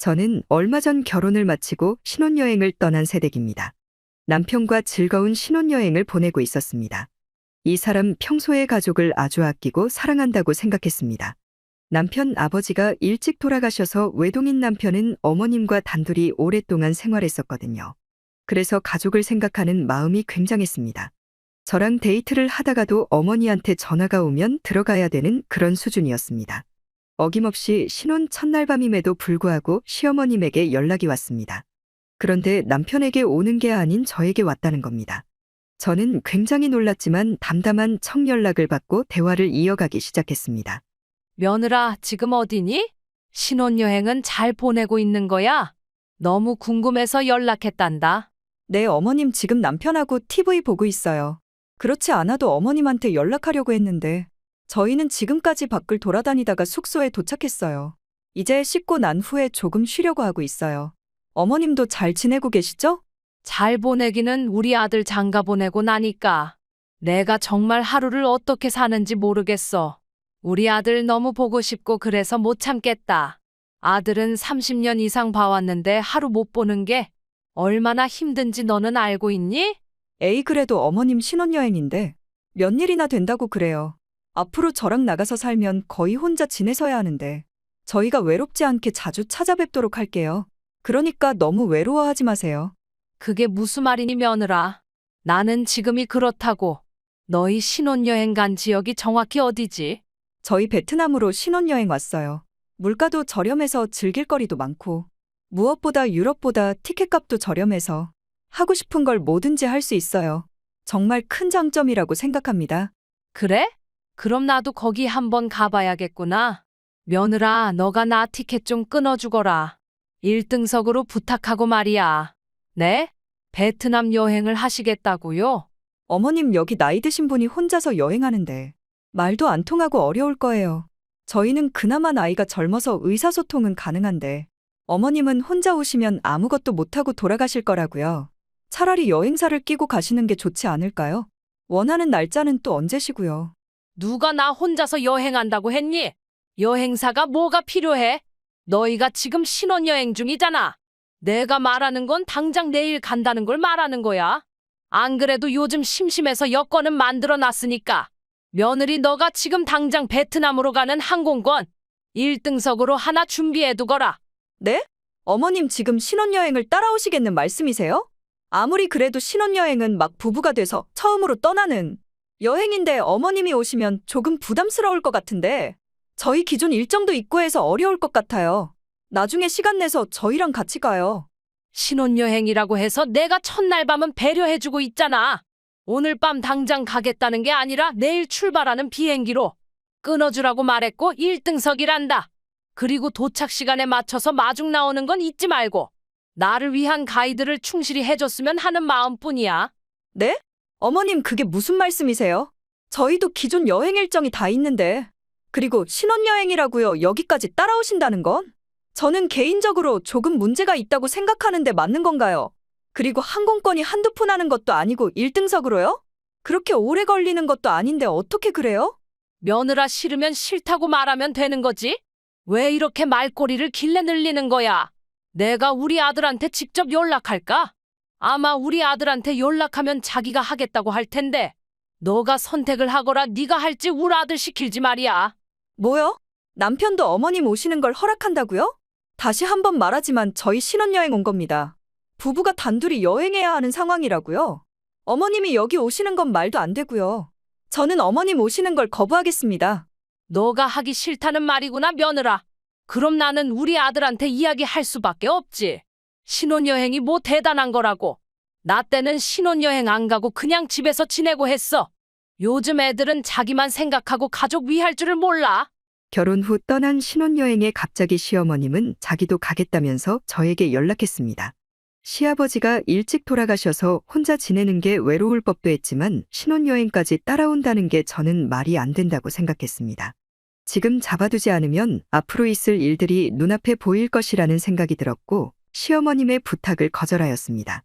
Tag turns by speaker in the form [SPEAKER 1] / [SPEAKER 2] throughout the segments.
[SPEAKER 1] 저는 얼마 전 결혼을 마치고 신혼여행을 떠난 새댁입니다. 남편과 즐거운 신혼여행을 보내고 있었습니다. 이 사람 평소에 가족을 아주 아끼고 사랑한다고 생각했습니다. 남편 아버지가 일찍 돌아가셔서 외동인 남편은 어머님과 단둘이 오랫동안 생활했었거든요. 그래서 가족을 생각하는 마음이 굉장했습니다. 저랑 데이트를 하다가도 어머니한테 전화가 오면 들어가야 되는 그런 수준이었습니다. 어김없이 신혼 첫날 밤임에도 불구하고 시어머님에게 연락이 왔습니다. 그런데 남편에게 오는 게 아닌 저에게 왔다는 겁니다. 저는 굉장히 놀랐지만 담담한 청 연락을 받고 대화를 이어가기 시작했습니다.
[SPEAKER 2] 며느라, 지금 어디니? 신혼여행은 잘 보내고 있는 거야? 너무 궁금해서 연락했단다.
[SPEAKER 1] 네, 어머님 지금 남편하고 TV 보고 있어요. 그렇지 않아도 어머님한테 연락하려고 했는데 저희는 지금까지 밖을 돌아다니다가 숙소에 도착했어요. 이제 씻고 난 후에 조금 쉬려고 하고 있어요. 어머님도 잘 지내고 계시죠?
[SPEAKER 2] 잘 보내기는 우리 아들 장가 보내고 나니까. 내가 정말 하루를 어떻게 사는지 모르겠어. 우리 아들 너무 보고 싶고 그래서 못 참겠다. 아들은 30년 이상 봐왔는데 하루 못 보는 게 얼마나 힘든지 너는 알고 있니?
[SPEAKER 1] 에이, 그래도 어머님 신혼여행인데 몇 일이나 된다고 그래요. 앞으로 저랑 나가서 살면 거의 혼자 지내서야 하는데 저희가 외롭지 않게 자주 찾아뵙도록 할게요. 그러니까 너무 외로워하지 마세요.
[SPEAKER 2] 그게 무슨 말이니 며느라. 나는 지금이 그렇다고. 너희 신혼여행 간 지역이 정확히 어디지?
[SPEAKER 1] 저희 베트남으로 신혼여행 왔어요. 물가도 저렴해서 즐길 거리도 많고 무엇보다 유럽보다 티켓값도 저렴해서 하고 싶은 걸 뭐든지 할 수 있어요. 정말 큰 장점이라고 생각합니다.
[SPEAKER 2] 그래? 그럼 나도 거기 한번 가봐야겠구나. 며느라, 너가 나 티켓 좀 끊어주거라. 1등석으로 부탁하고 말이야. 네? 베트남 여행을 하시겠다고요?
[SPEAKER 1] 어머님 여기 나이 드신 분이 혼자서 여행하는데 말도 안 통하고 어려울 거예요. 저희는 그나마 나이가 젊어서 의사소통은 가능한데 어머님은 혼자 오시면 아무것도 못하고 돌아가실 거라고요. 차라리 여행사를 끼고 가시는 게 좋지 않을까요? 원하는 날짜는 또 언제시고요?
[SPEAKER 2] 누가 나 혼자서 여행한다고 했니? 여행사가 뭐가 필요해? 너희가 지금 신혼여행 중이잖아. 내가 말하는 건 당장 내일 간다는 걸 말하는 거야. 안 그래도 요즘 심심해서 여권은 만들어 놨으니까. 며느리 너가 지금 당장 베트남으로 가는 항공권 1등석으로 하나 준비해 두거라.
[SPEAKER 1] 네? 어머님 지금 신혼여행을 따라오시겠는 말씀이세요? 아무리 그래도 신혼여행은 막 부부가 돼서 처음으로 떠나는 여행인데 어머님이 오시면 조금 부담스러울 것 같은데 저희 기존 일정도 있고 해서 어려울 것 같아요. 나중에 시간 내서 저희랑 같이 가요.
[SPEAKER 2] 신혼여행이라고 해서 내가 첫날 밤은 배려해주고 있잖아. 오늘 밤 당장 가겠다는 게 아니라 내일 출발하는 비행기로 끊어주라고 말했고 1등석이란다. 그리고 도착 시간에 맞춰서 마중 나오는 건 잊지 말고 나를 위한 가이드를 충실히 해줬으면 하는 마음뿐이야.
[SPEAKER 1] 네? 어머님 그게 무슨 말씀이세요? 저희도 기존 여행 일정이 다 있는데. 그리고 신혼여행이라고요. 여기까지 따라오신다는 건? 저는 개인적으로 조금 문제가 있다고 생각하는데 맞는 건가요? 그리고 항공권이 한두 푼 하는 것도 아니고 1등석으로요? 그렇게 오래 걸리는 것도 아닌데 어떻게 그래요?
[SPEAKER 2] 며느라 싫으면 싫다고 말하면 되는 거지? 왜 이렇게 말꼬리를 길래 늘리는 거야? 내가 우리 아들한테 직접 연락할까? 아마 우리 아들한테 연락하면 자기가 하겠다고 할 텐데 너가 선택을 하거라 네가 할지 우리 아들 시킬지 말이야.
[SPEAKER 1] 뭐요? 남편도 어머님 오시는 걸 허락한다고요? 다시 한번 말하지만 저희 신혼여행 온 겁니다. 부부가 단둘이 여행해야 하는 상황이라고요. 어머님이 여기 오시는 건 말도 안 되고요. 저는 어머님 오시는 걸 거부하겠습니다.
[SPEAKER 2] 너가 하기 싫다는 말이구나 며느라. 그럼 나는 우리 아들한테 이야기할 수밖에 없지. 신혼여행이 뭐 대단한 거라고. 나 때는 신혼여행 안 가고 그냥 집에서 지내고 했어. 요즘 애들은 자기만 생각하고 가족 위할 줄을 몰라.
[SPEAKER 1] 결혼 후 떠난 신혼여행에 갑자기 시어머님은 자기도 가겠다면서 저에게 연락했습니다. 시아버지가 일찍 돌아가셔서 혼자 지내는 게 외로울 법도 했지만 신혼여행까지 따라온다는 게 저는 말이 안 된다고 생각했습니다. 지금 잡아두지 않으면 앞으로 있을 일들이 눈앞에 보일 것이라는 생각이 들었고 시어머님의 부탁을 거절하였습니다.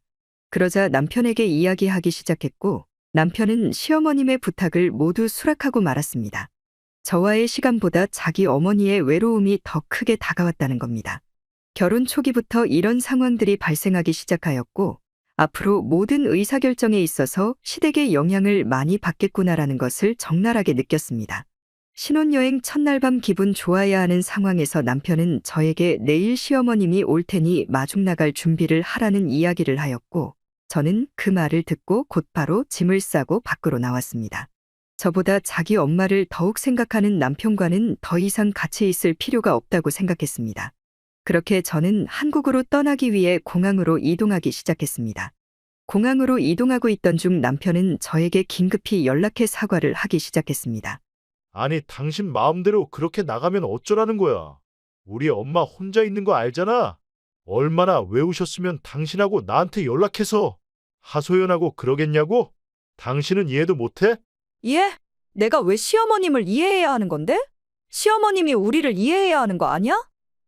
[SPEAKER 1] 그러자 남편에게 이야기하기 시작했고 남편은 시어머님의 부탁을 모두 수락하고 말았습니다. 저와의 시간보다 자기 어머니의 외로움이 더 크게 다가왔다는 겁니다. 결혼 초기부터 이런 상황들이 발생하기 시작하였고, 앞으로 모든 의사결정에 있어서 시댁의 영향을 많이 받겠구나라는 것을 적나라하게 느꼈습니다. 신혼여행 첫날 밤 기분 좋아야 하는 상황에서 남편은 저에게 내일 시어머님이 올 테니 마중 나갈 준비를 하라는 이야기를 하였고, 저는 그 말을 듣고 곧바로 짐을 싸고 밖으로 나왔습니다. 저보다 자기 엄마를 더욱 생각하는 남편과는 더 이상 같이 있을 필요가 없다고 생각했습니다. 그렇게 저는 한국으로 떠나기 위해 공항으로 이동하기 시작했습니다. 공항으로 이동하고 있던 중 남편은 저에게 긴급히 연락해 사과를 하기 시작했습니다.
[SPEAKER 3] 아니, 당신 마음대로 그렇게 나가면 어쩌라는 거야? 우리 엄마 혼자 있는 거 알잖아? 얼마나 외우셨으면 당신하고 나한테 연락해서 하소연하고 그러겠냐고? 당신은 이해도 못해?
[SPEAKER 4] 이해? 내가 왜 시어머님을 이해해야 하는 건데? 시어머님이 우리를 이해해야 하는 거 아니야?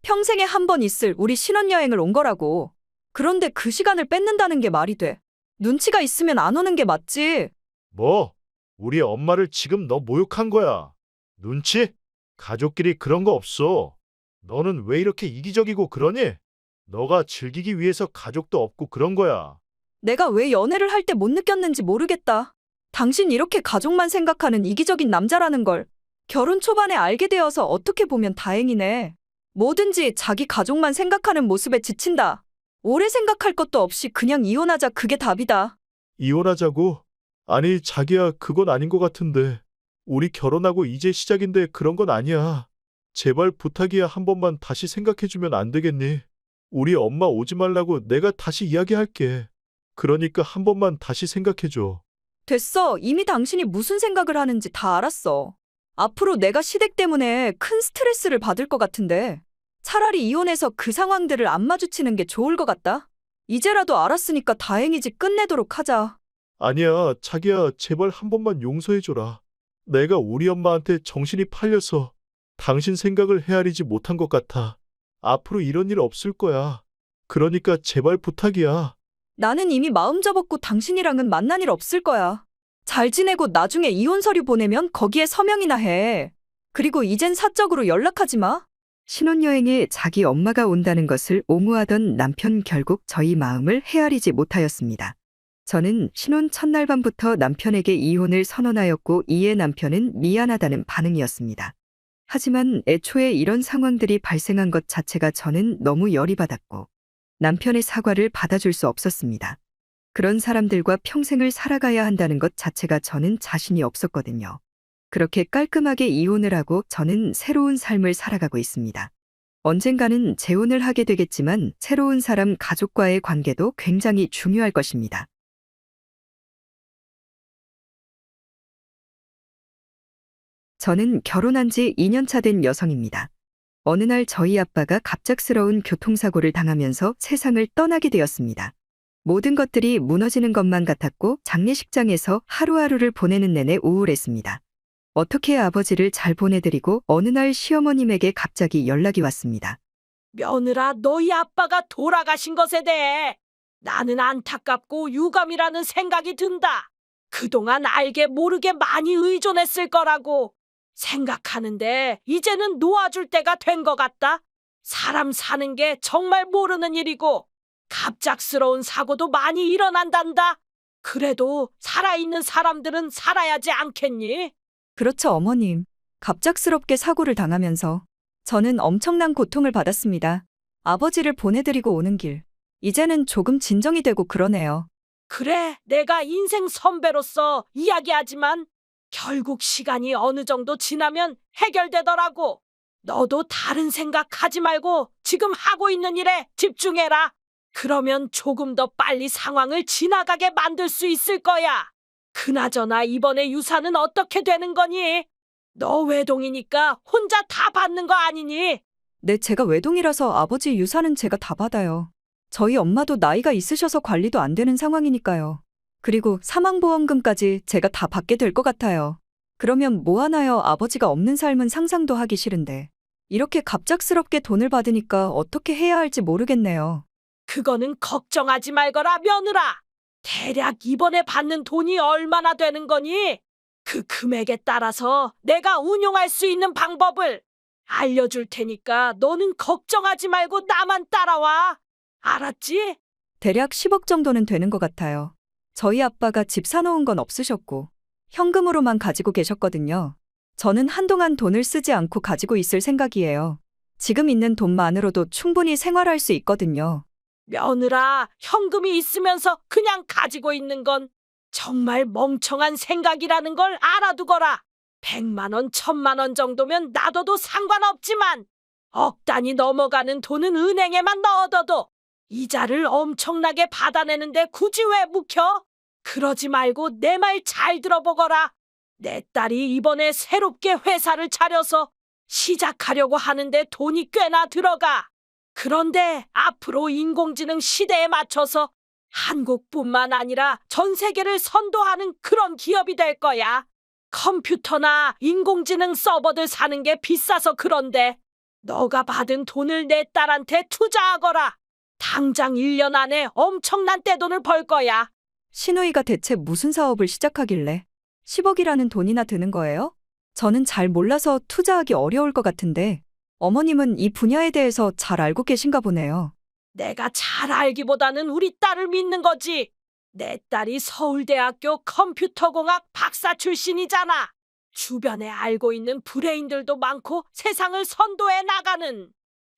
[SPEAKER 4] 평생에 한 번 있을 우리 신혼여행을 온 거라고. 그런데 그 시간을 뺏는다는 게 말이 돼. 눈치가 있으면 안 오는 게 맞지.
[SPEAKER 3] 뭐? 우리 엄마를 지금 너 모욕한 거야. 눈치? 가족끼리 그런 거 없어. 너는 왜 이렇게 이기적이고 그러니? 너가 즐기기 위해서 가족도 없고 그런 거야.
[SPEAKER 4] 내가 왜 연애를 할 때 못 느꼈는지 모르겠다. 당신 이렇게 가족만 생각하는 이기적인 남자라는 걸 결혼 초반에 알게 되어서 어떻게 보면 다행이네. 뭐든지 자기 가족만 생각하는 모습에 지친다. 오래 생각할 것도 없이 그냥 이혼하자, 그게 답이다.
[SPEAKER 3] 이혼하자고? 아니, 자기야, 그건 아닌 것 같은데. 우리 결혼하고 이제 시작인데 그런 건 아니야. 제발 부탁이야, 한 번만 다시 생각해주면 안 되겠니? 우리 엄마 오지 말라고 내가 다시 이야기할게. 그러니까 한 번만 다시 생각해줘.
[SPEAKER 4] 됐어. 이미 당신이 무슨 생각을 하는지 다 알았어. 앞으로 내가 시댁 때문에 큰 스트레스를 받을 것 같은데 차라리 이혼해서 그 상황들을 안 마주치는 게 좋을 것 같다. 이제라도 알았으니까 다행이지. 끝내도록 하자.
[SPEAKER 3] 아니야, 자기야, 제발 한 번만 용서해줘라. 내가 우리 엄마한테 정신이 팔려서 당신 생각을 헤아리지 못한 것 같아. 앞으로 이런 일 없을 거야. 그러니까 제발 부탁이야.
[SPEAKER 4] 나는 이미 마음 접었고 당신이랑은 만난 일 없을 거야. 잘 지내고 나중에 이혼 서류 보내면 거기에 서명이나 해. 그리고 이젠 사적으로 연락하지 마.
[SPEAKER 1] 신혼여행에 자기 엄마가 온다는 것을 옹호하던 남편, 결국 저희 마음을 헤아리지 못하였습니다. 저는 신혼 첫날 밤부터 남편에게 이혼을 선언하였고, 이에 남편은 미안하다는 반응이었습니다. 하지만 애초에 이런 상황들이 발생한 것 자체가 저는 너무 열이 받았고, 남편의 사과를 받아줄 수 없었습니다. 그런 사람들과 평생을 살아가야 한다는 것 자체가 저는 자신이 없었거든요. 그렇게 깔끔하게 이혼을 하고 저는 새로운 삶을 살아가고 있습니다. 언젠가는 재혼을 하게 되겠지만 새로운 사람, 가족과의 관계도 굉장히 중요할 것입니다. 저는 결혼한 지 2년차 된 여성입니다. 어느 날 저희 아빠가 갑작스러운 교통사고를 당하면서 세상을 떠나게 되었습니다. 모든 것들이 무너지는 것만 같았고 장례식장에서 하루하루를 보내는 내내 우울했습니다. 어떻게 아버지를 잘 보내드리고 어느 날 시어머님에게 갑자기 연락이 왔습니다.
[SPEAKER 2] 며느라, 너희 아빠가 돌아가신 것에 대해 나는 안타깝고 유감이라는 생각이 든다. 그동안 알게 모르게 많이 의존했을 거라고 생각하는데 이제는 놓아줄 때가 된 것 같다. 사람 사는 게 정말 모르는 일이고 갑작스러운 사고도 많이 일어난단다. 그래도 살아있는 사람들은 살아야지 않겠니?
[SPEAKER 4] 그렇죠, 어머님. 갑작스럽게 사고를 당하면서 저는 엄청난 고통을 받았습니다. 아버지를 보내드리고 오는 길. 이제는 조금 진정이 되고 그러네요.
[SPEAKER 2] 그래, 내가 인생 선배로서 이야기하지만 결국 시간이 어느 정도 지나면 해결되더라고. 너도 다른 생각하지 말고 지금 하고 있는 일에 집중해라. 그러면 조금 더 빨리 상황을 지나가게 만들 수 있을 거야. 그나저나 이번에 유산은 어떻게 되는 거니? 너 외동이니까 혼자 다 받는 거 아니니?
[SPEAKER 4] 네, 제가 외동이라서 아버지 유산은 제가 다 받아요. 저희 엄마도 나이가 있으셔서 관리도 안 되는 상황이니까요. 그리고 사망보험금까지 제가 다 받게 될 것 같아요. 그러면 뭐 하나요? 아버지가 없는 삶은 상상도 하기 싫은데. 이렇게 갑작스럽게 돈을 받으니까 어떻게 해야 할지 모르겠네요.
[SPEAKER 2] 그거는 걱정하지 말거라, 며느라. 대략 이번에 받는 돈이 얼마나 되는 거니? 그 금액에 따라서 내가 운용할 수 있는 방법을
[SPEAKER 5] 알려줄 테니까 너는 걱정하지 말고 나만 따라와. 알았지?
[SPEAKER 4] 대략 10억 정도는 되는 것 같아요. 저희 아빠가 집 사놓은 건 없으셨고 현금으로만 가지고 계셨거든요. 저는 한동안 돈을 쓰지 않고 가지고 있을 생각이에요. 지금 있는 돈만으로도 충분히 생활할 수 있거든요.
[SPEAKER 5] 며느라, 현금이 있으면서 그냥 가지고 있는 건 정말 멍청한 생각이라는 걸 알아두거라. 100만 원, 1000만 원 정도면 놔둬도 상관없지만 억 단위 넘어가는 돈은 은행에만 넣어둬도 이자를 엄청나게 받아내는데 굳이 왜 묵혀? 그러지 말고 내 말 잘 들어보거라. 내 딸이 이번에 새롭게 회사를 차려서 시작하려고 하는데 돈이 꽤나 들어가. 그런데 앞으로 인공지능 시대에 맞춰서 한국뿐만 아니라 전 세계를 선도하는 그런 기업이 될 거야. 컴퓨터나 인공지능 서버들 사는 게 비싸서 그런데 너가 받은 돈을 내 딸한테 투자하거라. 당장 1년 안에 엄청난 떼돈을 벌 거야.
[SPEAKER 4] 신우이가 대체 무슨 사업을 시작하길래 10억이라는 돈이나 드는 거예요? 저는 잘 몰라서 투자하기 어려울 것 같은데 어머님은 이 분야에 대해서 잘 알고 계신가 보네요.
[SPEAKER 5] 내가 잘 알기보다는 우리 딸을 믿는 거지. 내 딸이 서울대학교 컴퓨터공학 박사 출신이잖아. 주변에 알고 있는 브레인들도 많고 세상을 선도해 나가는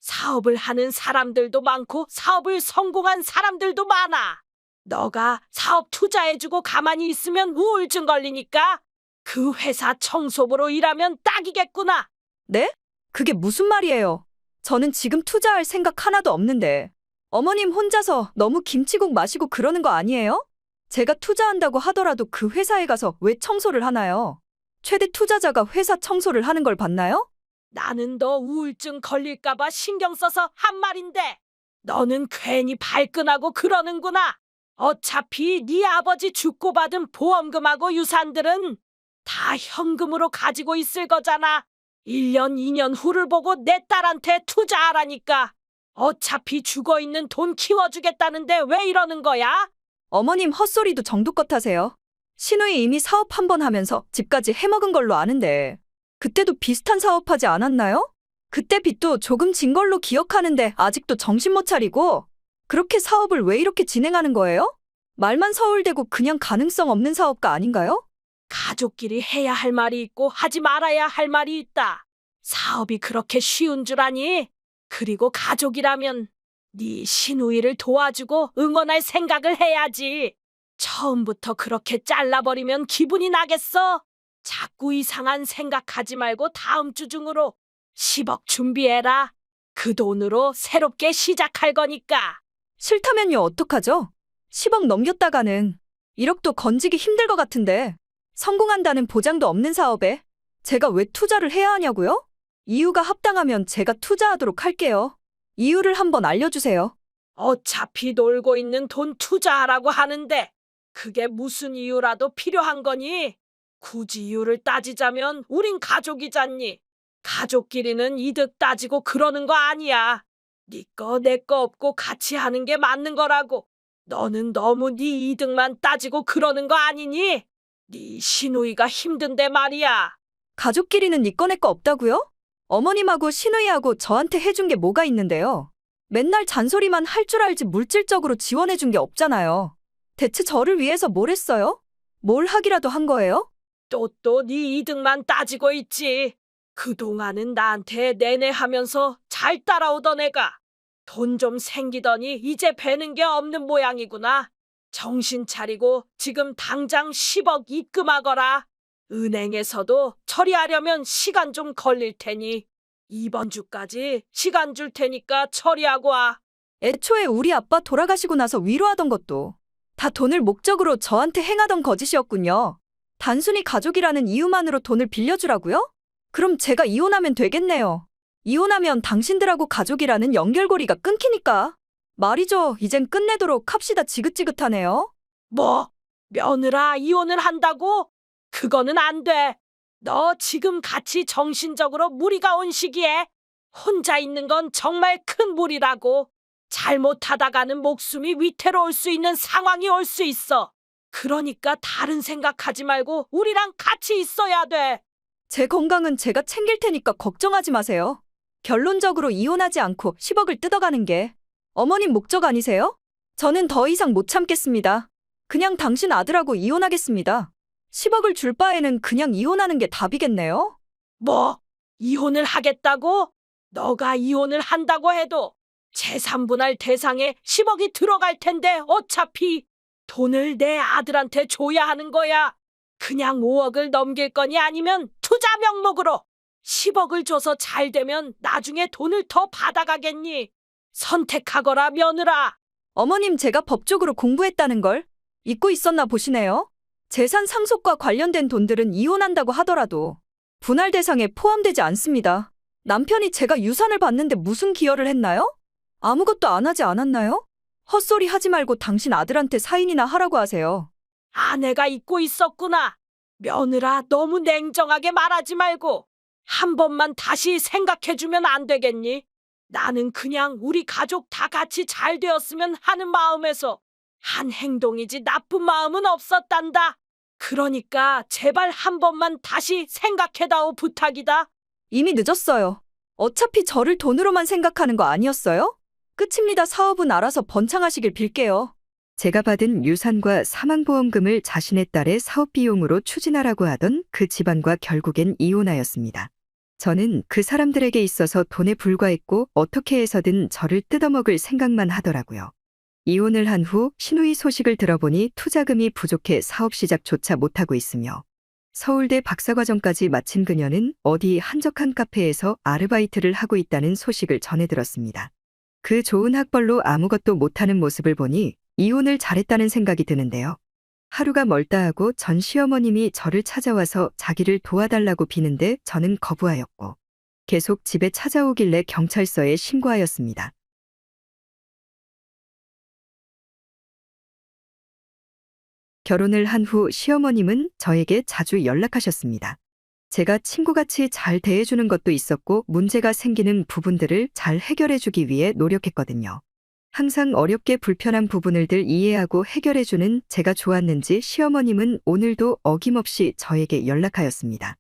[SPEAKER 5] 사업을 하는 사람들도 많고 사업을 성공한 사람들도 많아. 너가 사업 투자해주고 가만히 있으면 우울증 걸리니까 그 회사 청소부로 일하면 딱이겠구나.
[SPEAKER 4] 네? 그게 무슨 말이에요? 저는 지금 투자할 생각 하나도 없는데 어머님 혼자서 너무 김치국 마시고 그러는 거 아니에요? 제가 투자한다고 하더라도 그 회사에 가서 왜 청소를 하나요? 최대 투자자가 회사 청소를 하는 걸 봤나요?
[SPEAKER 5] 나는 너 우울증 걸릴까봐 신경 써서 한 말인데 너는 괜히 발끈하고 그러는구나. 어차피 네 아버지 죽고 받은 보험금하고 유산들은 다 현금으로 가지고 있을 거잖아. 1년, 2년 후를 보고 내 딸한테 투자하라니까. 어차피 죽어있는 돈 키워주겠다는데 왜 이러는 거야?
[SPEAKER 4] 어머님 헛소리도 정도껏 하세요. 신우이 이미 사업 한 번 하면서 집까지 해먹은 걸로 아는데 그때도 비슷한 사업하지 않았나요? 그때 빚도 조금 진 걸로 기억하는데 아직도 정신 못 차리고 그렇게 사업을 왜 이렇게 진행하는 거예요? 말만 서울대고 그냥 가능성 없는 사업가 아닌가요?
[SPEAKER 5] 가족끼리 해야 할 말이 있고 하지 말아야 할 말이 있다. 사업이 그렇게 쉬운 줄 아니? 그리고 가족이라면 네 시누이를 도와주고 응원할 생각을 해야지. 처음부터 그렇게 잘라버리면 기분이 나겠어? 자꾸 이상한 생각하지 말고 다음 주 중으로 10억 준비해라. 그 돈으로 새롭게 시작할 거니까.
[SPEAKER 4] 싫다면요 어떡하죠? 10억 넘겼다가는 1억도 건지기 힘들 것 같은데 성공한다는 보장도 없는 사업에 제가 왜 투자를 해야 하냐고요? 이유가 합당하면 제가 투자하도록 할게요. 이유를 한번 알려주세요.
[SPEAKER 5] 어차피 놀고 있는 돈 투자하라고 하는데 그게 무슨 이유라도 필요한 거니? 굳이 이유를 따지자면 우린 가족이잖니. 가족끼리는 이득 따지고 그러는 거 아니야. 네 거 내 거 없고 같이 하는 게 맞는 거라고. 너는 너무 네 이득만 따지고 그러는 거 아니니? 네 시누이가 힘든데 말이야.
[SPEAKER 4] 가족끼리는 니 거 내 거 없다고요? 어머님하고 시누이하고 저한테 해준 게 뭐가 있는데요? 맨날 잔소리만 할 줄 알지 물질적으로 지원해준 게 없잖아요. 대체 저를 위해서 뭘 했어요? 뭘 하기라도 한 거예요?
[SPEAKER 5] 또 네 이득만 따지고 있지. 그동안은 나한테 내내 하면서 잘 따라오던 애가 돈 좀 생기더니 이제 배는 게 없는 모양이구나. 정신 차리고 지금 당장 10억 입금하거라. 은행에서도 처리하려면 시간 좀 걸릴 테니 이번 주까지 시간 줄 테니까 처리하고 와.
[SPEAKER 4] 애초에 우리 아빠 돌아가시고 나서 위로하던 것도 다 돈을 목적으로 저한테 행하던 거짓이었군요. 단순히 가족이라는 이유만으로 돈을 빌려주라고요? 그럼 제가 이혼하면 되겠네요. 이혼하면 당신들하고 가족이라는 연결고리가 끊기니까. 말이죠. 이젠 끝내도록 합시다. 지긋지긋하네요.
[SPEAKER 5] 뭐? 며느라 이혼을 한다고? 그거는 안 돼. 너 지금 같이 정신적으로 무리가 온 시기에 혼자 있는 건 정말 큰 무리라고. 잘못하다가는 목숨이 위태로울 수 있는 상황이 올 수 있어. 그러니까 다른 생각하지 말고 우리랑 같이 있어야 돼.
[SPEAKER 4] 제 건강은 제가 챙길 테니까 걱정하지 마세요. 결론적으로 이혼하지 않고 10억을 뜯어가는 게 어머님 목적 아니세요? 저는 더 이상 못 참겠습니다. 그냥 당신 아들하고 이혼하겠습니다. 10억을 줄 바에는 그냥 이혼하는 게 답이겠네요?
[SPEAKER 5] 뭐? 이혼을 하겠다고? 너가 이혼을 한다고 해도 재산분할 대상에 10억이 들어갈 텐데 어차피 돈을 내 아들한테 줘야 하는 거야. 그냥 5억을 넘길 거니 아니면 투자 명목으로 10억을 줘서 잘 되면 나중에 돈을 더 받아가겠니? 선택하거라, 며느라.
[SPEAKER 4] 어머님 제가 법적으로 공부했다는 걸 잊고 있었나 보시네요. 재산 상속과 관련된 돈들은 이혼한다고 하더라도 분할 대상에 포함되지 않습니다. 남편이 제가 유산을 받는데 무슨 기여를 했나요? 아무것도 안 하지 않았나요? 헛소리 하지 말고 당신 아들한테 사인이나 하라고 하세요.
[SPEAKER 5] 아내가 잊고 있었구나. 며느라, 너무 냉정하게 말하지 말고 한 번만 다시 생각해주면 안 되겠니? 나는 그냥 우리 가족 다 같이 잘 되었으면 하는 마음에서 한 행동이지 나쁜 마음은 없었단다. 그러니까 제발 한 번만 다시 생각해다오, 부탁이다.
[SPEAKER 4] 이미 늦었어요. 어차피 저를 돈으로만 생각하는 거 아니었어요? 끝입니다. 사업은 알아서 번창하시길 빌게요.
[SPEAKER 1] 제가 받은 유산과 사망보험금을 자신의 딸의 사업 비용으로 추진하라고 하던 그 집안과 결국엔 이혼하였습니다. 저는 그 사람들에게 있어서 돈에 불과했고 어떻게 해서든 저를 뜯어먹을 생각만 하더라고요. 이혼을 한 후 시누이 소식을 들어보니 투자금이 부족해 사업 시작조차 못하고 있으며 서울대 박사과정까지 마친 그녀는 어디 한적한 카페에서 아르바이트를 하고 있다는 소식을 전해 들었습니다. 그 좋은 학벌로 아무것도 못하는 모습을 보니 이혼을 잘했다는 생각이 드는데요. 하루가 멀다 하고 전 시어머님이 저를 찾아와서 자기를 도와달라고 비는데 저는 거부하였고 계속 집에 찾아오길래 경찰서에 신고하였습니다. 결혼을 한 후 시어머님은 저에게 자주 연락하셨습니다. 제가 친구같이 잘 대해주는 것도 있었고 문제가 생기는 부분들을 잘 해결해주기 위해 노력했거든요. 항상 어렵게 불편한 부분을 이해하고 해결해주는 제가 좋았는지 시어머님은 오늘도 어김없이 저에게 연락하였습니다.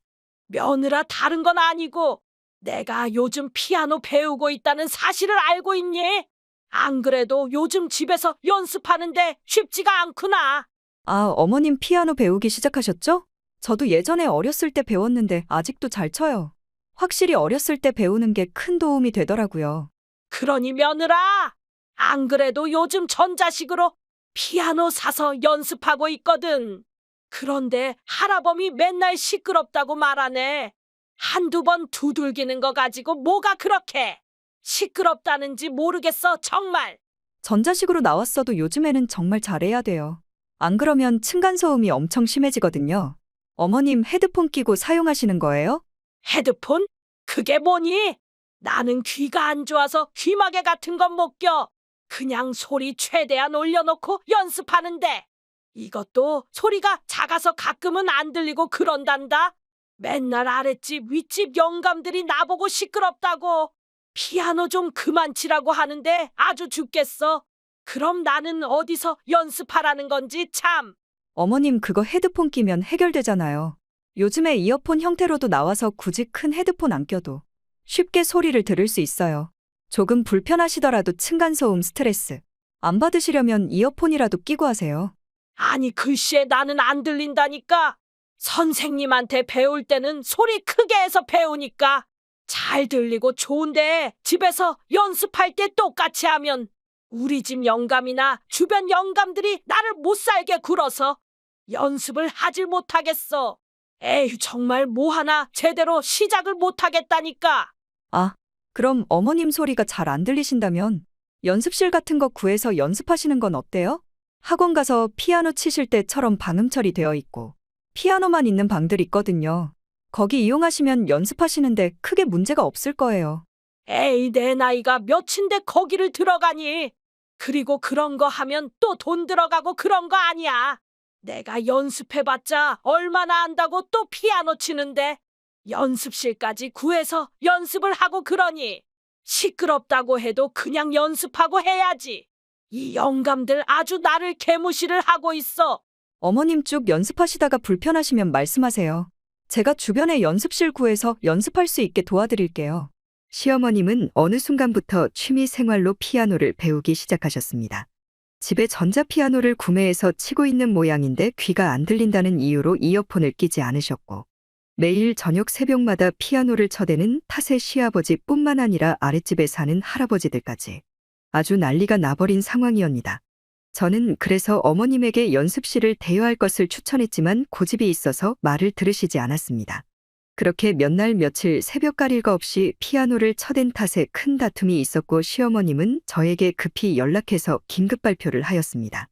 [SPEAKER 5] 며느라, 다른 건 아니고 내가 요즘 피아노 배우고 있다는 사실을 알고 있니? 안 그래도 요즘 집에서 연습하는데 쉽지가 않구나.
[SPEAKER 4] 아, 어머님 피아노 배우기 시작하셨죠? 저도 예전에 어렸을 때 배웠는데 아직도 잘 쳐요. 확실히 어렸을 때 배우는 게 큰 도움이 되더라고요.
[SPEAKER 5] 그러니 며느라, 안 그래도 요즘 전자식으로 피아노 사서 연습하고 있거든. 그런데 할아범이 맨날 시끄럽다고 말하네. 한두 번 두들기는 거 가지고 뭐가 그렇게 시끄럽다는지 모르겠어, 정말.
[SPEAKER 4] 전자식으로 나왔어도 요즘에는 정말 잘해야 돼요. 안 그러면 층간소음이 엄청 심해지거든요. 어머님 헤드폰 끼고 사용하시는 거예요?
[SPEAKER 5] 헤드폰? 그게 뭐니? 나는 귀가 안 좋아서 귀마개 같은 건 못 껴. 그냥 소리 최대한 올려놓고 연습하는데 이것도 소리가 작아서 가끔은 안 들리고 그런단다. 맨날 아랫집 윗집 영감들이 나보고 시끄럽다고 피아노 좀 그만 치라고 하는데 아주 죽겠어. 그럼 나는 어디서 연습하라는 건지 참.
[SPEAKER 4] 어머님 그거 헤드폰 끼면 해결되잖아요. 요즘에 이어폰 형태로도 나와서 굳이 큰 헤드폰 안 껴도 쉽게 소리를 들을 수 있어요. 조금 불편하시더라도 층간소음 스트레스 안 받으시려면 이어폰이라도 끼고 하세요.
[SPEAKER 5] 아니 글쎄, 나는 안 들린다니까. 선생님한테 배울 때는 소리 크게 해서 배우니까 잘 들리고 좋은데 집에서 연습할 때 똑같이 하면 우리 집 영감이나 주변 영감들이 나를 못 살게 굴어서 연습을 하질 못하겠어. 에휴, 정말 뭐 하나 제대로 시작을 못하겠다니까.
[SPEAKER 4] 아, 그럼 어머님 소리가 잘 안 들리신다면 연습실 같은 거 구해서 연습하시는 건 어때요? 학원 가서 피아노 치실 때처럼 방음 처리되어 있고 피아노만 있는 방들 있거든요. 거기 이용하시면 연습하시는데 크게 문제가 없을 거예요.
[SPEAKER 5] 에이, 내 나이가 몇인데 거기를 들어가니. 그리고 그런 거 하면 또 돈 들어가고 그런 거 아니야. 내가 연습해봤자 얼마나 안다고 또 피아노 치는데 연습실까지 구해서 연습을 하고 그러니 시끄럽다고 해도 그냥 연습하고 해야지. 이 영감들 아주 나를 개무시를 하고 있어.
[SPEAKER 4] 어머님 쭉 연습하시다가 불편하시면 말씀하세요. 제가 주변에 연습실 구해서 연습할 수 있게 도와드릴게요.
[SPEAKER 1] 시어머님은 어느 순간부터 취미 생활로 피아노를 배우기 시작하셨습니다. 집에 전자피아노를 구매해서 치고 있는 모양인데 귀가 안 들린다는 이유로 이어폰을 끼지 않으셨고, 매일 저녁 새벽마다 피아노를 쳐대는 탓에 시아버지뿐만 아니라 아랫집에 사는 할아버지들까지 아주 난리가 나버린 상황이었습니다. 저는 그래서 어머님에게 연습실을 대여할 것을 추천했지만 고집이 있어서 말을 들으시지 않았습니다. 그렇게 몇 날 며칠 새벽갈 일과 없이 피아노를 쳐댄 탓에 큰 다툼이 있었고, 시어머님은 저에게 급히 연락해서 긴급 발표를 하였습니다.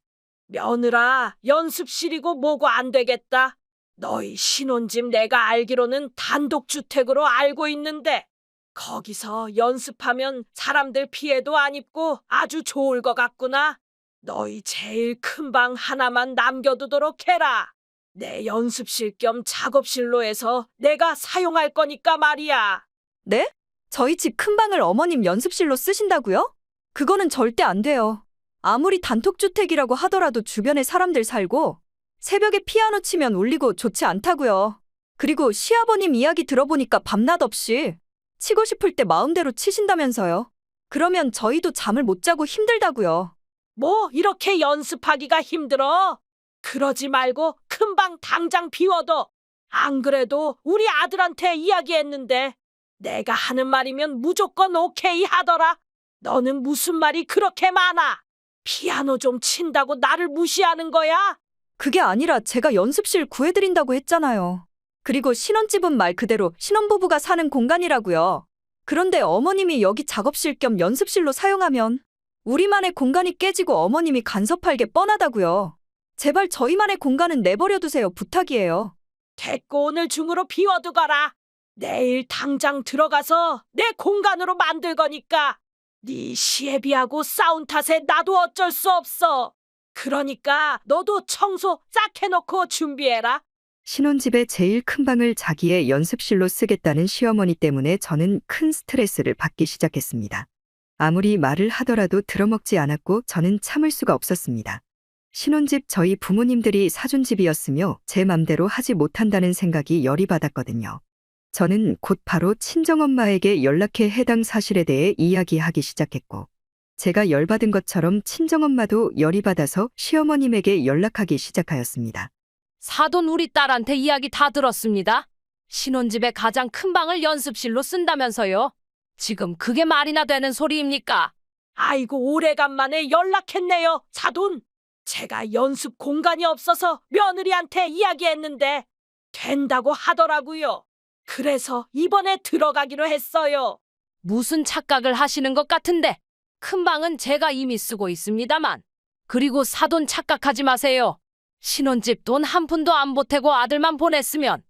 [SPEAKER 5] 며느라, 연습실이고 뭐고 안 되겠다. 너희 신혼집 내가 알기로는 단독주택으로 알고 있는데 거기서 연습하면 사람들 피해도 안 입고 아주 좋을 것 같구나. 너희 제일 큰 방 하나만 남겨두도록 해라. 내 연습실 겸 작업실로 해서 내가 사용할 거니까 말이야.
[SPEAKER 4] 네? 저희 집 큰 방을 어머님 연습실로 쓰신다고요? 그거는 절대 안 돼요. 아무리 단독주택이라고 하더라도 주변에 사람들 살고 새벽에 피아노 치면 울리고 좋지 않다고요. 그리고 시아버님 이야기 들어보니까 밤낮 없이 치고 싶을 때 마음대로 치신다면서요. 그러면 저희도 잠을 못 자고 힘들다고요.
[SPEAKER 5] 뭐 이렇게 연습하기가 힘들어? 그러지 말고 큰 방 당장 비워둬. 안 그래도 우리 아들한테 이야기했는데 내가 하는 말이면 무조건 오케이 하더라. 너는 무슨 말이 그렇게 많아? 피아노 좀 친다고 나를 무시하는 거야?
[SPEAKER 4] 그게 아니라 제가 연습실 구해드린다고 했잖아요. 그리고 신혼집은 말 그대로 신혼부부가 사는 공간이라고요. 그런데 어머님이 여기 작업실 겸 연습실로 사용하면 우리만의 공간이 깨지고 어머님이 간섭할 게 뻔하다고요. 제발 저희만의 공간은 내버려 두세요. 부탁이에요.
[SPEAKER 5] 됐고 오늘 중으로 비워두거라. 내일 당장 들어가서 내 공간으로 만들 거니까. 네 시애비하고 싸운 탓에 나도 어쩔 수 없어. 그러니까 너도 청소 싹 해놓고 준비해라.
[SPEAKER 1] 신혼집의 제일 큰 방을 자기의 연습실로 쓰겠다는 시어머니 때문에 저는 큰 스트레스를 받기 시작했습니다. 아무리 말을 하더라도 들어먹지 않았고 저는 참을 수가 없었습니다. 신혼집 저희 부모님들이 사준 집이었으며 제 맘대로 하지 못한다는 생각이 열이 받았거든요. 저는 곧 바로 친정엄마에게 연락해 해당 사실에 대해 이야기하기 시작했고, 제가 열받은 것처럼 친정엄마도 열이 받아서 시어머님에게 연락하기 시작하였습니다.
[SPEAKER 2] 사돈 우리 딸한테 이야기 다 들었습니다. 신혼집의 가장 큰 방을 연습실로 쓴다면서요. 지금 그게 말이나 되는 소리입니까?
[SPEAKER 5] 아이고 오래간만에 연락했네요, 사돈. 제가 연습 공간이 없어서 며느리한테 이야기했는데 된다고 하더라고요. 그래서 이번에 들어가기로 했어요.
[SPEAKER 2] 무슨 착각을 하시는 것 같은데. 큰 방은 제가 이미 쓰고 있습니다만. 그리고 사돈 착각하지 마세요. 신혼집 돈 한 푼도 안 보태고 아들만 보냈으면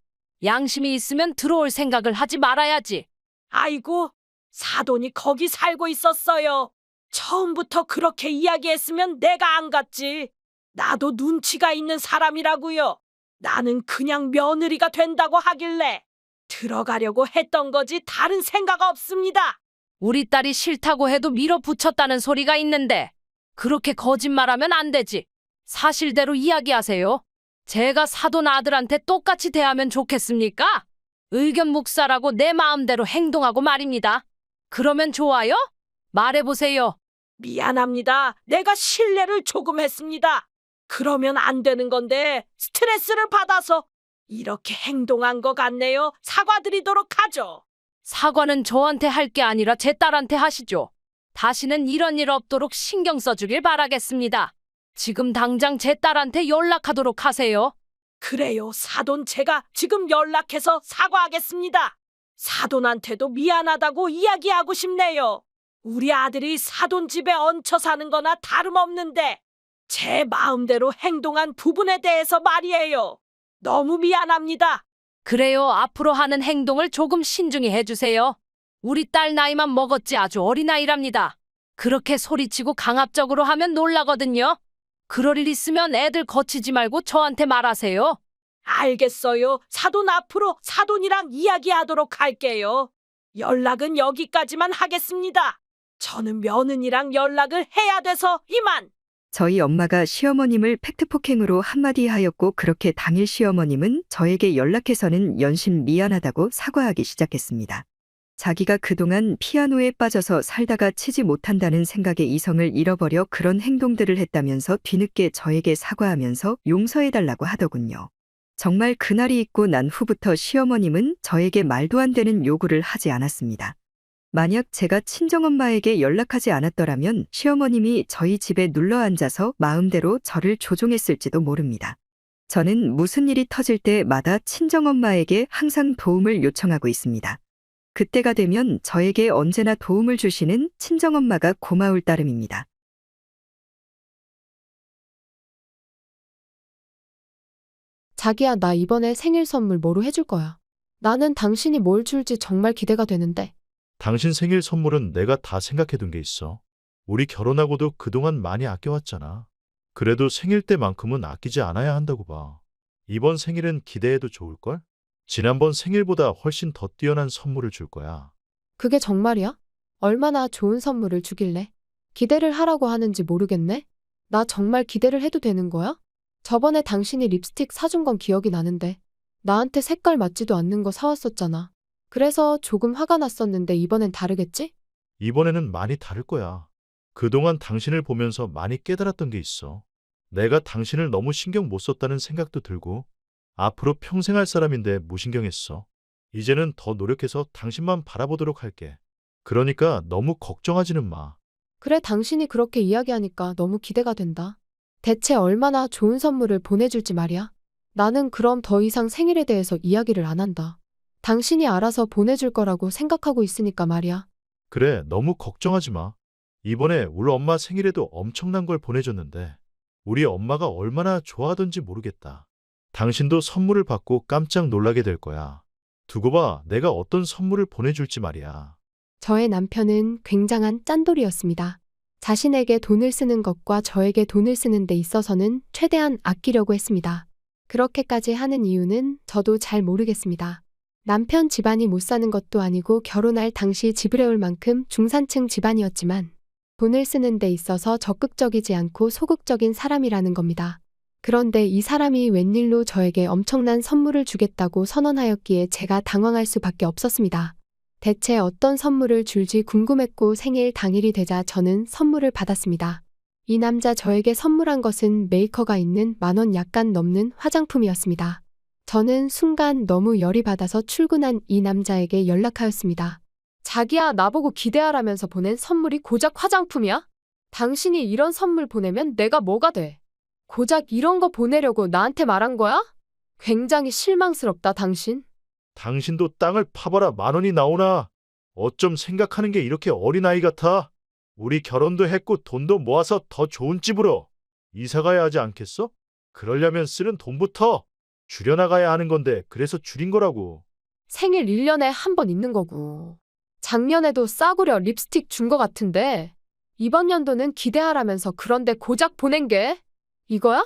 [SPEAKER 2] 양심이 있으면 들어올 생각을 하지 말아야지.
[SPEAKER 5] 아이고, 사돈이 거기 살고 있었어요. 처음부터 그렇게 이야기했으면 내가 안 갔지. 나도 눈치가 있는 사람이라고요. 나는 그냥 며느리가 된다고 하길래 들어가려고 했던 거지 다른 생각 없습니다.
[SPEAKER 2] 우리 딸이 싫다고 해도 밀어붙였다는 소리가 있는데 그렇게 거짓말하면 안 되지. 사실대로 이야기하세요. 제가 사돈 아들한테 똑같이 대하면 좋겠습니까? 의견 묵살하고 내 마음대로 행동하고 말입니다. 그러면 좋아요? 말해보세요.
[SPEAKER 5] 미안합니다. 내가 실례를 조금 했습니다. 그러면 안 되는 건데 스트레스를 받아서 이렇게 행동한 것 같네요. 사과드리도록 하죠.
[SPEAKER 2] 사과는 저한테 할 게 아니라 제 딸한테 하시죠. 다시는 이런 일 없도록 신경 써주길 바라겠습니다. 지금 당장 제 딸한테 연락하도록 하세요.
[SPEAKER 5] 그래요, 사돈. 제가 지금 연락해서 사과하겠습니다. 사돈한테도 미안하다고 이야기하고 싶네요. 우리 아들이 사돈 집에 얹혀 사는 거나 다름없는데 제 마음대로 행동한 부분에 대해서 말이에요. 너무 미안합니다.
[SPEAKER 2] 그래요. 앞으로 하는 행동을 조금 신중히 해주세요. 우리 딸 나이만 먹었지 아주 어린아이랍니다. 그렇게 소리치고 강압적으로 하면 놀라거든요. 그럴 일 있으면 애들 거치지 말고 저한테 말하세요.
[SPEAKER 5] 알겠어요. 사돈 앞으로 사돈이랑 이야기하도록 할게요. 연락은 여기까지만 하겠습니다. 저는 며느니랑 연락을 해야 돼서 이만.
[SPEAKER 1] 저희 엄마가 시어머님을 팩트폭행으로 한마디 하였고 그렇게 당일 시어머님은 저에게 연락해서는 연신 미안하다고 사과하기 시작했습니다. 자기가 그동안 피아노에 빠져서 살다가 치지 못한다는 생각에 이성을 잃어버려 그런 행동들을 했다면서 뒤늦게 저에게 사과하면서 용서해달라고 하더군요. 정말 그날이 있고 난 후부터 시어머님은 저에게 말도 안 되는 요구를 하지 않았습니다. 만약 제가 친정엄마에게 연락하지 않았더라면 시어머님이 저희 집에 눌러 앉아서 마음대로 저를 조종했을지도 모릅니다. 저는 무슨 일이 터질 때마다 친정엄마에게 항상 도움을 요청하고 있습니다. 그때가 되면 저에게 언제나 도움을 주시는 친정엄마가 고마울 따름입니다.
[SPEAKER 6] 자기야, 나 이번에 생일 선물 뭐로 해줄 거야? 나는 당신이 뭘 줄지 정말 기대가 되는데.
[SPEAKER 3] 당신 생일 선물은 내가 다 생각해둔 게 있어. 우리 결혼하고도 그동안 많이 아껴왔잖아. 그래도 생일 때만큼은 아끼지 않아야 한다고 봐. 이번 생일은 기대해도 좋을걸? 지난번 생일보다 훨씬 더 뛰어난 선물을 줄 거야.
[SPEAKER 6] 그게 정말이야? 얼마나 좋은 선물을 주길래? 기대를 하라고 하는지 모르겠네? 나 정말 기대를 해도 되는 거야? 저번에 당신이 립스틱 사준 건 기억이 나는데 나한테 색깔 맞지도 않는 거 사왔었잖아. 그래서 조금 화가 났었는데 이번엔 다르겠지?
[SPEAKER 3] 이번에는 많이 다를 거야. 그동안 당신을 보면서 많이 깨달았던 게 있어. 내가 당신을 너무 신경 못 썼다는 생각도 들고 앞으로 평생 할 사람인데 무신경했어. 이제는 더 노력해서 당신만 바라보도록 할게. 그러니까 너무 걱정하지는 마.
[SPEAKER 6] 그래, 당신이 그렇게 이야기하니까 너무 기대가 된다. 대체 얼마나 좋은 선물을 보내줄지 말이야. 나는 그럼 더 이상 생일에 대해서 이야기를 안 한다. 당신이 알아서 보내줄 거라고 생각하고 있으니까 말이야.
[SPEAKER 3] 그래, 너무 걱정하지 마. 이번에 우리 엄마 생일에도 엄청난 걸 보내줬는데 우리 엄마가 얼마나 좋아하던지 모르겠다. 당신도 선물을 받고 깜짝 놀라게 될 거야. 두고 봐, 내가 어떤 선물을 보내줄지 말이야.
[SPEAKER 6] 저의 남편은 굉장한 짠돌이였습니다. 자신에게 돈을 쓰는 것과 저에게 돈을 쓰는 데 있어서는 최대한 아끼려고 했습니다. 그렇게까지 하는 이유는 저도 잘 모르겠습니다. 남편 집안이 못 사는 것도 아니고 결혼할 당시 지불해올 만큼 중산층 집안이었지만 돈을 쓰는 데 있어서 적극적이지 않고 소극적인 사람이라는 겁니다. 그런데 이 사람이 웬일로 저에게 엄청난 선물을 주겠다고 선언하였기에 제가 당황할 수밖에 없었습니다. 대체 어떤 선물을 줄지 궁금했고 생일 당일이 되자 저는 선물을 받았습니다. 이 남자 저에게 선물한 것은 메이커가 있는 10,000원 약간 넘는 화장품이었습니다. 저는 순간 너무 열이 받아서 출근한 이 남자에게 연락하였습니다. 자기야, 나보고 기대하라면서 보낸 선물이 고작 화장품이야? 당신이 이런 선물 보내면 내가 뭐가 돼? 고작 이런 거 보내려고 나한테 말한 거야? 굉장히 실망스럽다, 당신.
[SPEAKER 3] 당신도 땅을 파봐라 10,000원이 나오나? 어쩜 생각하는 게 이렇게 어린아이 같아? 우리 결혼도 했고 돈도 모아서 더 좋은 집으로 이사 가야 하지 않겠어? 그러려면 쓰는 돈부터 줄여나가야 하는 건데 그래서 줄인 거라고.
[SPEAKER 6] 생일 1년에 한 번 있는 거고. 작년에도 싸구려 립스틱 준 거 같은데 이번 연도는 기대하라면서 그런데 고작 보낸 게 이거야?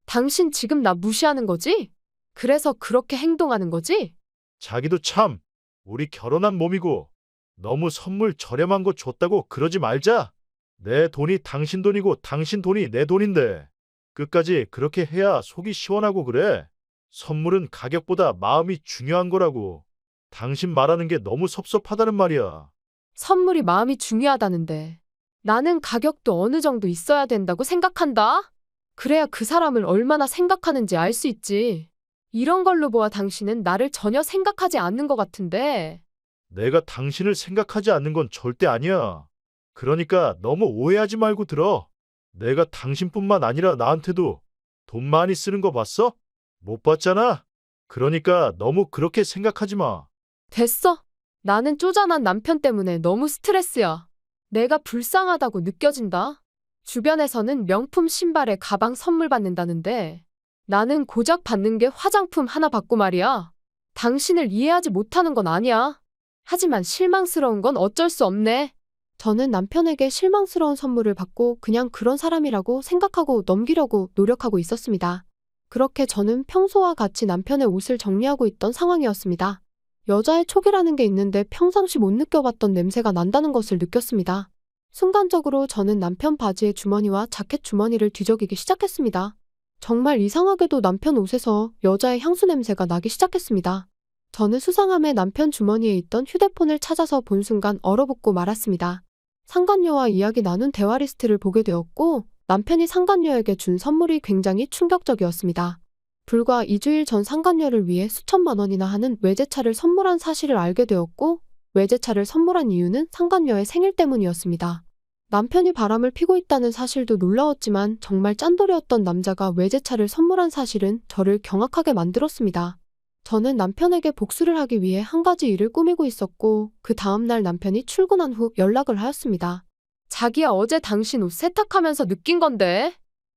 [SPEAKER 6] 당신 지금 나 무시하는 거지? 그래서 그렇게 행동하는 거지?
[SPEAKER 3] 자기도 참, 우리 결혼한 몸이고 너무 선물 저렴한 거 줬다고 그러지 말자. 내 돈이 당신 돈이고 당신 돈이 내 돈인데 끝까지 그렇게 해야 속이 시원하고 그래. 선물은 가격보다 마음이 중요한 거라고. 당신 말하는 게 너무 섭섭하다는 말이야.
[SPEAKER 6] 선물이 마음이 중요하다는데 나는 가격도 어느 정도 있어야 된다고 생각한다. 그래야 그 사람을 얼마나 생각하는지 알 수 있지. 이런 걸로 보아 당신은 나를 전혀 생각하지 않는 것 같은데.
[SPEAKER 3] 내가 당신을 생각하지 않는 건 절대 아니야. 그러니까 너무 오해하지 말고 들어. 내가 당신뿐만 아니라 나한테도 돈 많이 쓰는 거 봤어? 못 봤잖아. 그러니까 너무 그렇게 생각하지 마.
[SPEAKER 6] 됐어. 나는 쪼잔한 남편 때문에 너무 스트레스야. 내가 불쌍하다고 느껴진다. 주변에서는 명품 신발에 가방 선물 받는다는데 나는 고작 받는 게 화장품 하나 받고 말이야. 당신을 이해하지 못하는 건 아니야. 하지만 실망스러운 건 어쩔 수 없네. 저는 남편에게 실망스러운 선물을 받고 그냥 그런 사람이라고 생각하고 넘기려고 노력하고 있었습니다. 그렇게 저는 평소와 같이 남편의 옷을 정리하고 있던 상황이었습니다. 여자의 촉이라는 게 있는데 평상시 못 느껴봤던 냄새가 난다는 것을 느꼈습니다. 순간적으로 저는 남편 바지의 주머니와 자켓 주머니를 뒤적이기 시작했습니다. 정말 이상하게도 남편 옷에서 여자의 향수 냄새가 나기 시작했습니다. 저는 수상함에 남편 주머니에 있던 휴대폰을 찾아서 본 순간 얼어붙고 말았습니다. 상간녀와 이야기 나눈 대화 리스트를 보게 되었고 남편이 상간녀에게 준 선물이 굉장히 충격적이었습니다. 불과 2주일 전 상간녀를 위해 수천만 원이나 하는 외제차를 선물한 사실을 알게 되었고 외제차를 선물한 이유는 상간녀의 생일 때문이었습니다. 남편이 바람을 피고 있다는 사실도 놀라웠지만 정말 짠돌이었던 남자가 외제차를 선물한 사실은 저를 경악하게 만들었습니다. 저는 남편에게 복수를 하기 위해 한 가지 일을 꾸미고 있었고 그 다음날 남편이 출근한 후 연락을 하였습니다. 자기야, 어제 당신 옷 세탁하면서 느낀 건데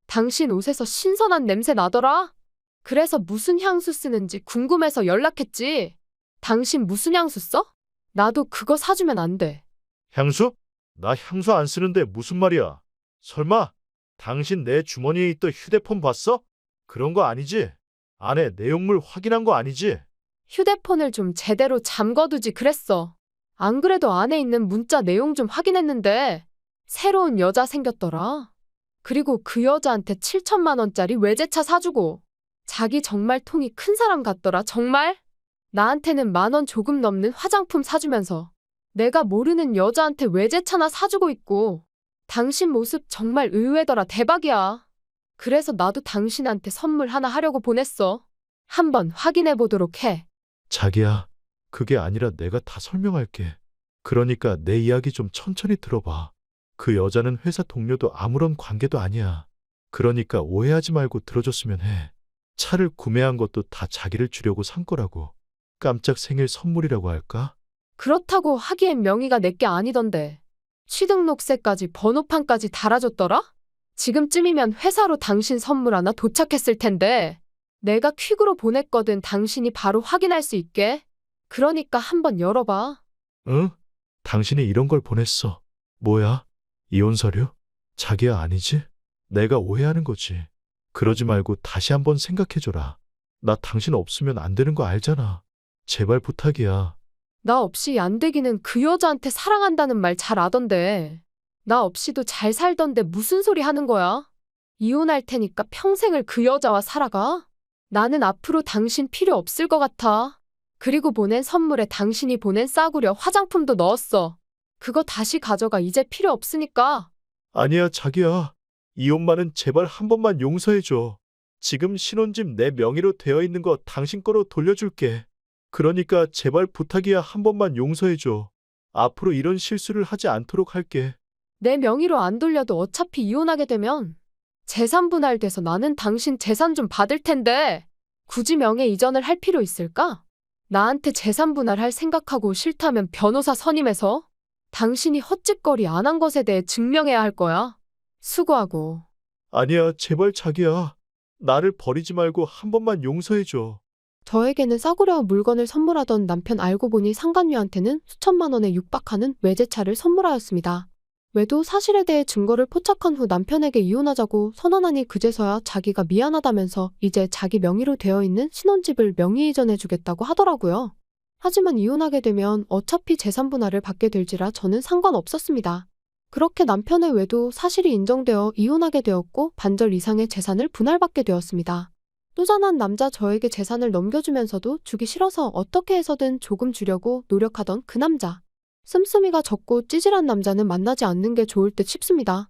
[SPEAKER 6] 당신 옷에서 신선한 냄새 나더라. 그래서 무슨 향수 쓰는지 궁금해서 연락했지. 당신 무슨 향수 써? 나도 그거 사주면 안 돼.
[SPEAKER 3] 향수? 나 향수 안 쓰는데 무슨 말이야? 설마 당신 내 주머니에 있던 휴대폰 봤어? 그런 거 아니지? 안에 내용물 확인한 거 아니지?
[SPEAKER 6] 휴대폰을 좀 제대로 잠궈두지 그랬어. 안 그래도 안에 있는 문자 내용 좀 확인했는데 새로운 여자 생겼더라. 그리고 그 여자한테 7천만 원짜리 외제차 사주고 자기 정말 통이 큰 사람 같더라. 정말? 나한테는 10,000원 조금 넘는 화장품 사주면서 내가 모르는 여자한테 외제차나 사주고 있고 당신 모습 정말 의외더라. 대박이야. 그래서 나도 당신한테 선물 하나 하려고 보냈어. 한번 확인해 보도록 해.
[SPEAKER 3] 자기야, 그게 아니라 내가 다 설명할게. 그러니까 내 이야기 좀 천천히 들어봐. 그 여자는 회사 동료도 아무런 관계도 아니야. 그러니까 오해하지 말고 들어줬으면 해. 차를 구매한 것도 다 자기를 주려고 산 거라고. 깜짝 생일 선물이라고 할까?
[SPEAKER 6] 그렇다고 하기엔 명의가 내게 아니던데. 취등록세까지 번호판까지 달아줬더라? 지금쯤이면 회사로 당신 선물 하나 도착했을 텐데 내가 퀵으로 보냈거든. 당신이 바로 확인할 수 있게. 그러니까 한번 열어봐.
[SPEAKER 3] 응? 당신이 이런 걸 보냈어. 뭐야? 이혼 서류? 자기야, 아니지? 내가 오해하는 거지. 그러지 말고 다시 한번 생각해줘라. 나 당신 없으면 안 되는 거 알잖아. 제발 부탁이야.
[SPEAKER 6] 나 없이 안 되기는 그 여자한테 사랑한다는 말 잘 아던데. 나 없이도 잘 살던데 무슨 소리 하는 거야? 이혼할 테니까 평생을 그 여자와 살아가? 나는 앞으로 당신 필요 없을 것 같아. 그리고 보낸 선물에 당신이 보낸 싸구려 화장품도 넣었어. 그거 다시 가져가. 이제 필요 없으니까.
[SPEAKER 3] 아니야, 자기야. 이 옷만은 제발 한 번만 용서해줘. 지금 신혼집 내 명의로 되어 있는 거 당신 거로 돌려줄게. 그러니까 제발 부탁이야. 한 번만 용서해줘. 앞으로 이런 실수를 하지 않도록 할게.
[SPEAKER 6] 내 명의로 안 돌려도 어차피 이혼하게 되면 재산 분할돼서 나는 당신 재산 좀 받을 텐데 굳이 명예 이전을 할 필요 있을까? 나한테 재산 분할할 생각하고 싫다면 변호사 선임해서 당신이 헛짓거리 안 한 것에 대해 증명해야 할 거야. 수고하고.
[SPEAKER 3] 아니야, 제발 자기야. 나를 버리지 말고 한 번만 용서해줘.
[SPEAKER 6] 저에게는 싸구려 물건을 선물하던 남편 알고 보니 상간녀한테는 수천만 원에 육박하는 외제차를 선물하였습니다. 외도 사실에 대해 증거를 포착한 후 남편에게 이혼하자고 선언하니 그제서야 자기가 미안하다면서 이제 자기 명의로 되어 있는 신혼집을 명의 이전해주겠다고 하더라고요. 하지만 이혼하게 되면 어차피 재산 분할을 받게 될지라 저는 상관없었습니다. 그렇게 남편의 외도 사실이 인정되어 이혼하게 되었고 반절 이상의 재산을 분할받게 되었습니다. 또잔한 남자 저에게 재산을 넘겨주면서도 주기 싫어서 어떻게 해서든 조금 주려고 노력하던 그 남자. 씀씀이가 적고 찌질한 남자는 만나지 않는 게 좋을 듯 싶습니다.